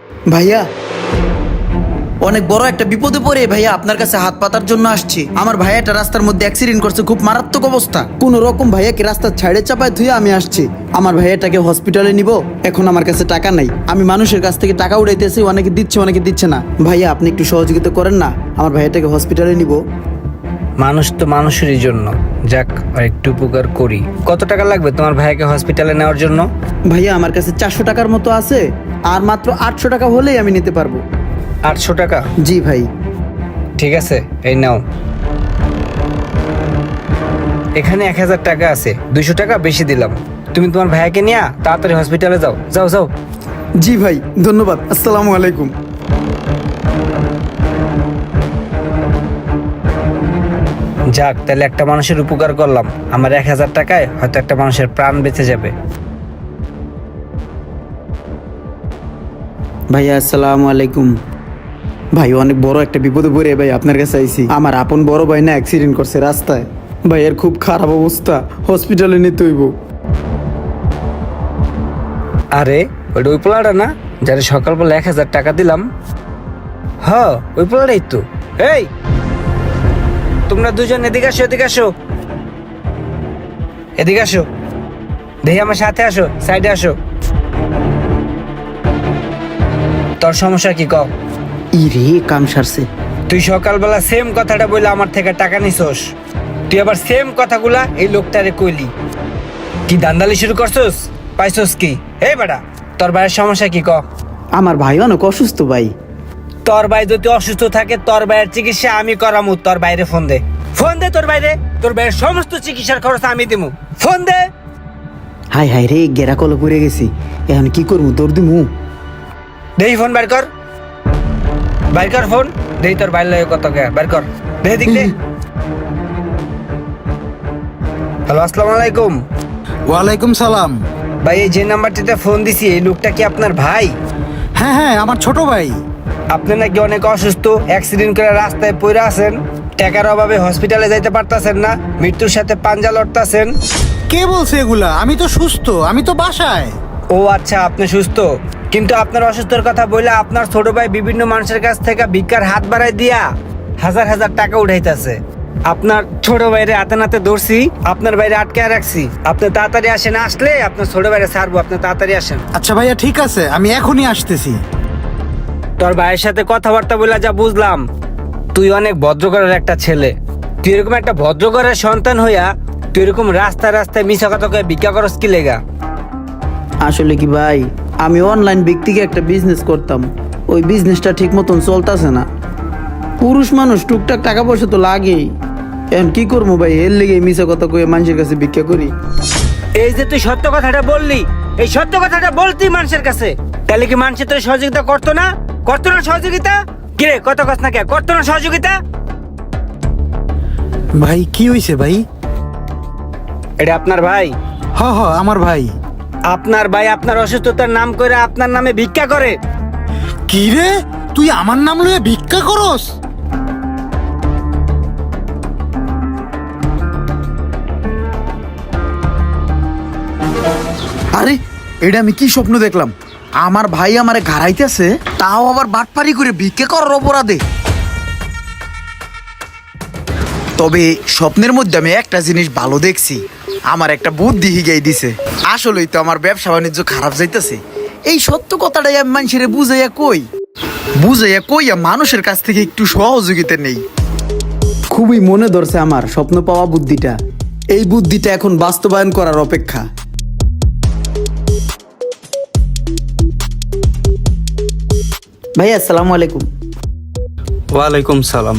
ভাইয়া, অনেক বড় একটা বিপদে পড়ে ভাইয়া আপনার কাছে হাত পাতার জন্য আসছি। আমার ভাইয়াটা রাস্তার মধ্যে অ্যাক্সিডেন্ট করছে, খুব মারাত্মক অবস্থা। কোন রকম ভাইয়াকে রাস্তার ছাড়ে চাপায় ধুয়ে আমি আসছি। আমার ভাইয়াটাকে হসপিটালে নিব, এখন আমার কাছে টাকা নাই। আমি মানুষের কাছ থেকে টাকা উঠাইতেছি, অনেকে দিচ্ছে অনেকে দিচ্ছে না। ভাইয়া আপনি একটু সহযোগিতা করেন না, আমার ভাইয়াটাকে হসপিটালে নিব। মানুষ তো মানুষেরই জন্য, যাক আর একটু উপকার করি। কত টাকা লাগবে তোমার ভাইকে হসপিটালে নেওয়ার জন্য? ভাইয়া আমার কাছে 400 টাকার মতো আছে, আর মাত্র 800 টাকা হলেই আমি নিতে পারবো। 800 টাকা? জি ভাই। ঠিক আছে, এই নাও। এখানে 1000 টাকা আছে, 200 টাকা বেশি দিলাম। তুমি তোমার ভাইকে নিয়ে তাড়াতাড়ি হসপিটালে যাও, যাও যাও। জি ভাই, ধন্যবাদ। আসসালামু আলাইকুম। যাক, তাহলে একটা মানুষের উপকার করলাম। আমার 1000 টাকায় হয়তো একটা মানুষের প্রাণ বেঁচে যাবে। ভাইয়া আসসালামু আলাইকুম। ভাই অনেক বড় একটা বিপদে পড়ে ভাই আপনার কাছে আইছি। আমার আপন বড় ভাই না অ্যাক্সিডেন্ট করছে রাস্তায়। ভাইয়ের খুব খারাপ অবস্থা, হসপিটালে নিতে হইব। আরে ওই পোলাটা না, যারা সকালবেলা 1000 টাকা দিলাম? হ্যাঁ, ওই পোলাটাই তো। এই তোমরা দুজন এদিকে আসো, এদিকে আসো, এদিকে আসো। দেখি আমার সাথে আসো, সাইডে আসো। তোর সমস্যা কি কও? ইরে কাম সারছে। তুই সকালবেলা সেম কথাটা বলে আমার থেকে টাকা নিছস। তুই আবার সেম কথাগুলা এই লোকটারে কইলি। কি দান্দালি শুরু করছস? পাইছস কি? এই বেটা, তোর ভাইয়ের সমস্যা কি ক? আমার ভাই অনেক অসুস্থ ভাই। তোর ভাই যদি অসুস্থ থাকে, তোর ভাইয়ের চিকিৎসা আমি করামু। তোর বাইরে ফোন দে, ফোন দে তোর বাইরে। তোর ভাইয়ের সমস্ত চিকিৎসার খরচ আমি দিমু। ফোন দে। হাই হাই রে, গেরা কলে পড়ে গেছি, এখন কি করবো? তোর দিমু? দেই ফোন বাইর কর, বাইর কর ফোন। দেই তোর বাইর লাগে কত কে, বাইর কর। দে দিক দে। হ্যালো, আসসালামু আলাইকুম। ওয়ালাইকুম সালাম। ভাই, এই যে নাম্বারটিতে ফোন দিছি, এই লোকটা কি আপনার ভাই? হ্যাঁ হ্যাঁ, আমার ছোট ভাই। আপনি নাকি অনেক অসুস্থ, অ্যাক্সিডেন্ট করে রাস্তায় পড়ে আছেন, টাকার অভাবে হসপিটালে যাইতে পারতাছেন না, মৃত্যুর সাথে পাঞ্জা লড়তাছেন। কে বলছে এগুলা? আমি তো সুস্থ, আমি তো বাসায়। ও আচ্ছা, আপনি সুস্থ, কিন্তু আপনার অসুস্থর কথা বলে আপনার ছোট ভাই বিভিন্ন মানুষের কাছ থেকে ভিক্ষার হাত বাড়াই দিয়া হাজার হাজার টাকা উঠাইতেছে। আপনার ছোট ভাইরে হাতে নাতে ধরছি, আপনার বাইরে আটকে রাখছি। আপনি তাড়াতাড়ি আসেন, আসলে আপনার ছোট ভাইরে ছাড়বো। আপনি তাড়াতাড়ি আসেন। আচ্ছা ভাইয়া, ঠিক আছে, আমি এখনই আসতেছি। তোর ভাইয়ের সাথে কথাবার্তা বলে যা বুঝলাম, তুই অনেক ভদ্রঘরের একটা ছেলে। তুই এরকম একটা ভদ্রঘরের সন্তান হইয়া তুই এরকম রাস্তায় রাস্তায় মিশা কথা কয়ে ভিক্ষা করস কি লেগা? আসলে কি ভাই, আমি অনলাইন ব্যক্তিকে একটা বিজনেস করতাম, ওই বিজনেসটা ঠিক মতন চলতেছে না। পুরুষ মানুষ টুকটাক টাকা পয়সা তো লাগেই। এখন কি করবো ভাই, এর লেগে মিশা কথা কয়ে মানুষের কাছে ভিক্ষা করি। এই যে তুই সত্য কথাটা বললি, এই সত্য কথাটা বলতি মানুষের কাছে, তাহলে কি মানুষের তোর সহযোগিতা করতো না? করতো না সহযোগিতা? কিরে কত কথা না কে, করতো না সহযোগিতা? ভাই কি হইছে ভাই? এটা আপনার ভাই? হ হ, আমার ভাই। আপনার ভাই আপনার অসুস্থতার নাম করে আপনার নামে ভিক্ষা করে? কি রে, তুই আমার নাম লইয়া ভিক্ষা করস? আরে এটা আমি কি স্বপ্ন দেখলাম? আমার ভাই আমারে ঘাড়াইতেছে, তাও আবার বাটপারি করে ভিক্ষে করার অপরাধে। তবে স্বপ্নের মধ্যে আমি একটা জিনিস ভালো দেখছি, আমার একটা বুদ্ধি হিগাই দিছে। আসলেই তো আমার ব্যবসা বাণিজ্য খারাপ যাইতেছে। এই সত্য কথাটাই আমি মানুষের বুঝাইয়া কইয়া মানুষের কাছ থেকে একটু সহযোগিতা নেই। খুবই মনে ধরছে আমার স্বপ্ন পাওয়া বুদ্ধিটা। এই বুদ্ধিটা এখন বাস্তবায়ন করার অপেক্ষা। ভাইয়া আসসালামু আলাইকুম। ওয়ালাইকুম সালাম।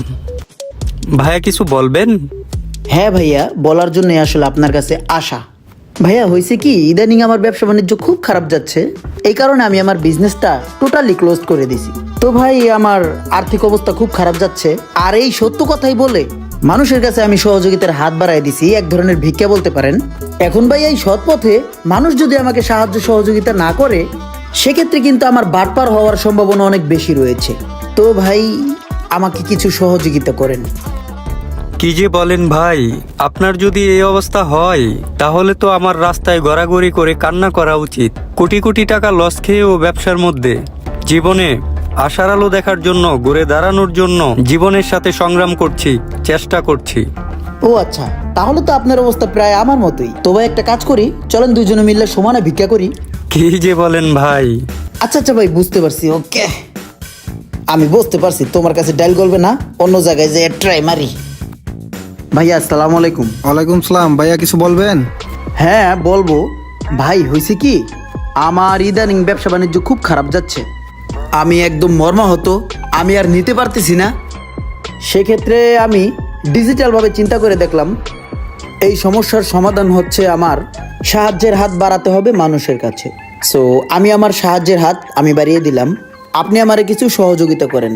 ভাইয়া কিছু বলবেন? হ্যাঁ ভাইয়া, বলার জন্য আসলে আপনার কাছে আসা। ভাইয়া হয়েছে কি, ইদানিং আমার ব্যবসা বাণিজ্য খুব খারাপ যাচ্ছে, এই কারণে আমি আমার বিজনেসটা টোটালি ক্লোজ করে দিছি। তো ভাই আমার আর্থিক অবস্থা খুব খারাপ যাচ্ছে, আর এই সত্য কথাই বলে মানুষের কাছে আমি সহযোগিতার হাত বাড়াই দিছি, এক ধরনের ভিক্ষা বলতে পারেন। এখন ভাই এই সৎ পথে মানুষ যদি আমাকে সাহায্য সহযোগিতা না করে, সেক্ষেত্রে কিন্তু আমার বাটপার হওয়ার সম্ভাবনা অনেক বেশি রয়েছে। তো ভাই আমাকে কিছু সহযোগিতা করেন। কি যে বলেন ভাই, আপনার যদি এই অবস্থা হয় তাহলে তো আমার রাস্তায় গড়াগড়ি করে কান্না করা উচিত। কোটি কোটি টাকা লস খেয়েও ব্যবসার মধ্যে জীবনে আশার আলো দেখার জন্য, ঘুরে দাঁড়ানোর জন্য জীবনের সাথে সংগ্রাম করছি, চেষ্টা করছি। ও আচ্ছা, তাহলে তো আপনার অবস্থা প্রায় আমার মতোই। তো ভাই একটা কাজ করি, চলেন দুজনে মিললে সমানে ভিক্ষা করি। কি যে বলেন ভাই! আচ্ছা আচ্ছা ভাই, বুঝতে পারছি। ওকে, আমি বুঝতে পারছি তোমার কাছে ডাইল করবে না, অন্য জায়গায় যে ট্রাই মারি। ভাইয়া আসসালামু আলাইকুম। ওয়ালাইকুম সালাম। ভাইয়া কিছু বলবেন? হ্যাঁ বলবো। ভাই হয়েছে কি, আমার ইদানিং ব্যবসা বাণিজ্য খুব খারাপ যাচ্ছে। আমি একদম মর্মাহত, আমি আর নিতে পারতেছি না। সেক্ষেত্রে আমি ডিজিটালভাবে চিন্তা করে দেখলাম এই সমস্যার সমাধান হচ্ছে আমার সাহায্যের হাত বাড়াতে হবে মানুষের কাছে। সো আমি আমার সাহায্যের হাত আমি বাড়িয়ে দিলাম, আপনি আমারে কিছু সহযোগিতা করেন।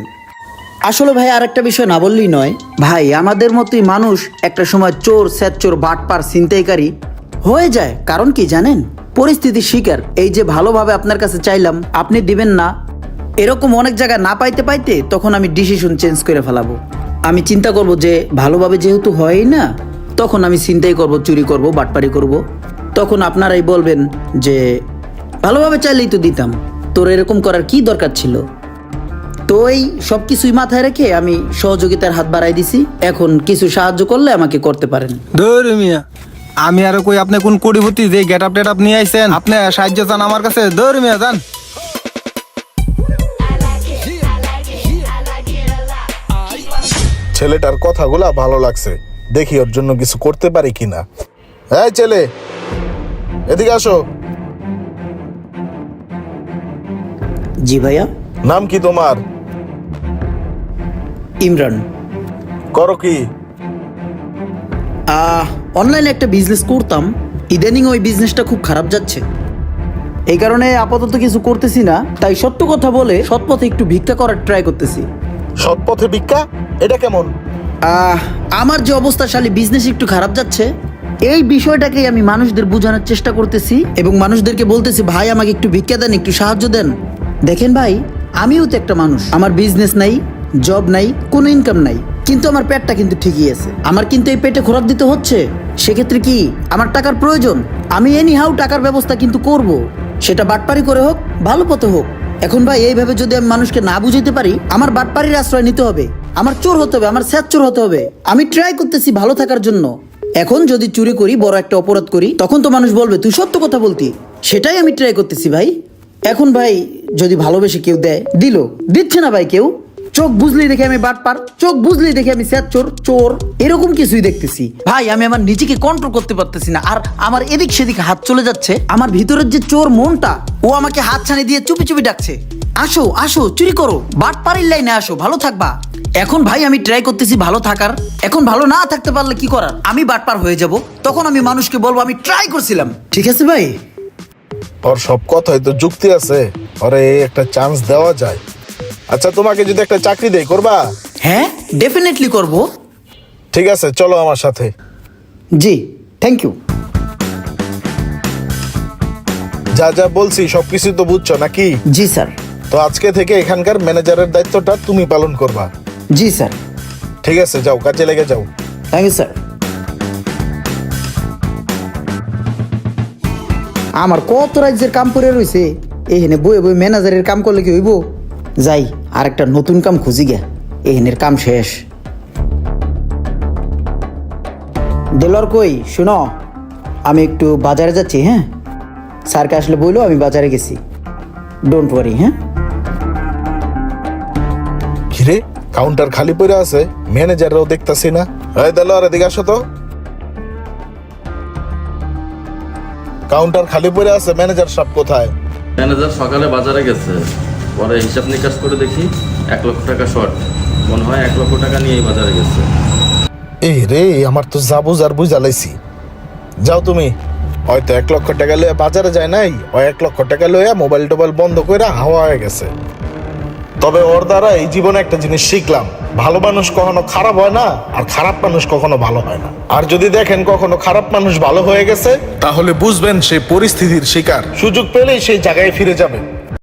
আসলে ভাই আরেকটা বিষয় না বললেই নয় ভাই, আমাদের মতোই মানুষ একটা সময় চোর, স্যাচ্চোর, বাটপার, ছিনতাইকারী হয়ে যায়। কারণ কি জানেন, পরিস্থিতির শিকার। এই যে ভালোভাবে আপনার কাছে চাইলাম, আপনি দিবেন না, এরকম অনেক জায়গায় না পাইতে পাইতে তখন আমি ডিসিশন চেঞ্জ করে ফেলাবো। আমি চিন্তা করব যে ভালোভাবে যেহেতু হয়ই না, তখন আমি ছিনতাই করব, চুরি করব, বাটপারি করব। তখন আপনারাই বলবেন যে ভালোভাবে চাইলেই তো দিতাম, তোর এরকম করার কি দরকার ছিল। তো এই সব কিছুই মাথায় রেখে আমি সহযোগিতার হাত বাড়াই দিছি। এখন কিছু সাহায্য করলে আমাকে করতে পারেন। ধর মিয়া, আমি আর কই আপনি কোন কোটিপতি যে গেট আপ টেট আপ নিয়ে আইছেন? আপনি সাহায্য চান আমার কাছে? ধর মিয়া যান। ছেলেটার কথাগুলা ভালো লাগছে, দেখি ওর জন্য কিছু করতে পারি কিনা। এই ছেলে, এদিকে আসো। জি ভাইয়া। নাম কি তোমার? ইমরান। করো কি? অনলাইনে একটা বিজনেস করতাম, ইদানিং ওই বিজনেসটা খুব খারাপ যাচ্ছে। এই কারণে আপাতত কিছু করতেছি না, তাই সত্য কথা বলে সৎ পথে একটু ভিক্ষা করার ট্রাই করতেছি। সৎ পথে ভিক্ষা? এটা কেমন? আমার যে অবস্থা শালী, বিজনেস একটু খারাপ যাচ্ছে, এই বিষয়টাকে আমি মানুষদের বোঝানোর চেষ্টা করতেছি এবং মানুষদেরকে বলতেছি ভাই আমাকে একটু ভিক্ষা দেন, একটু সাহায্য দেন। দেখেন ভাই, আমিও তো একটা মানুষ, আমার বিজনেস নাই, জব নাই, কোনো ইনকাম নাই, কিন্তু আমার পেটটা কিন্তু ঠিকই আছে। আমার কিন্তু এই পেটে খোরাক দিতে হচ্ছে। সেক্ষেত্রে কি আমার টাকার প্রয়োজন, আমি এনিহাউ টাকার ব্যবস্থা কিন্তু করব, সেটা বাটপারি করে হোক, ভালো পথে হোক। এখন ভাই এইভাবে যদি আমি মানুষকে না বুঝাইতে পারি, আমার বাটপারির আশ্রয় নিতে হবে, আমার চোর হতে হবে, আমার স্যাচ চোর হতে হবে। আমি ট্রাই করতেছি ভালো থাকার জন্য। এখন যদি চুরি করি, বড় একটা অপরাধ করি, তখন তো মানুষ বলবে তুই সত্য কথা বলতি। সেটাই আমি ট্রাই করতেছি ভাই। এখন ভাই যদি ভালোবেসে কেউ দেয়, দিল, দিচ্ছে না ভাই কেউ, চোখ বুঝলেই দেখে আমি বাটপার, চোখ বুঝলেই দেখে আমি স্যাচ চোর, চোর, এরকম কিছুই দেখতেছি ভাই। আমি আমার নিজেকে কন্ট্রোল করতে পারতেছি না, আর আমার এদিক সেদিক হাত চলে যাচ্ছে। আমার ভিতরের যে চোর মনটা, ও আমাকে হাত ছানি দিয়ে চুপি চুপি ডাকছে, আসো আসো চুরি করো, বাটপাড়ির লাইনে আসো, ভালো থাকবা। এখন ভাই আমি ট্রাই করতেছি ভালো থাকার। এখন ভালো না থাকতে পারলে কি করার, আমি বাটপার হয়ে যাব। তখন আমি মানুষকে বলবো আমি ট্রাই করছিলাম। ঠিক আছে ভাই? ওর সব কথাই তো যুক্তি আছে, ওরে একটা চান্স দেওয়া যায়। আচ্ছা, তোমাকে যদি একটা চাকরি দেই, করবা? হ্যাঁ, ডেফিনেটলি করব। ঠিক আছে, চলো আমার সাথে। জি, থ্যাংক ইউ। যা যা বলছি সবকিছু তো বুঝছো নাকি? জি স্যার। তো আজকে থেকে এখানকার ম্যানেজারের দায়িত্বটা তুমি পালন করবা। জি স্যার। ঠিক আছে, যাও, কাজে লেগে যাও। Thank you sir. আমার কত রাজ্যের কাম করে রয়েছে, এখানে বই বই ম্যানেজারের কাম করলে কি হইব? যাই, আর একটা নতুন কাম খুঁজি গে, এখানের কাম শেষ। দেলর কই, শুনো, আমি একটু বাজারে যাচ্ছি। হ্যাঁ, স্যারকে আসলে বললো আমি বাজারে গেছি, ডোন্ট ওয়ারি। হ্যাঁ। কিরে, কাউন্টার খালি পড়ে আছে, ম্যানেজাররাও দেখতাছি না। এই দেলোয়ার, এদিকে আসো তো। কাউন্টার খালি পড়ে আছে, ম্যানেজার সব কোথায়? ম্যানেজার সকালে বাজারে গেছে, পরে হিসাব নিকাশ করে দেখি 1 লক্ষ টাকা শর্ট। মনে হয় 1 লক্ষ টাকা নিয়েই বাজারে গেছে। এই রে, আমার তো যা বুঝার বুঝালাইছি। যাও তুমি, হয়তো 1 লক্ষ টাকা লইয়া বাজারে যায় নাই, ওই 1 লক্ষ টাকা লইয়া মোবাইল টোবাইল বন্ধ করে হাওয়া হয়ে গেছে। তবে ওর দ্বারা এই জীবনে একটা জিনিস শিখলাম, ভালো মানুষ কখনো খারাপ হয় না, আর খারাপ মানুষ কখনো ভালো হয় না। আর যদি দেখেন কখনো খারাপ মানুষ ভালো হয়ে গেছে, তাহলে বুঝবেন সে পরিস্থিতির শিকার, সুযোগ পেলেই সেই জায়গায় ফিরে যাবে।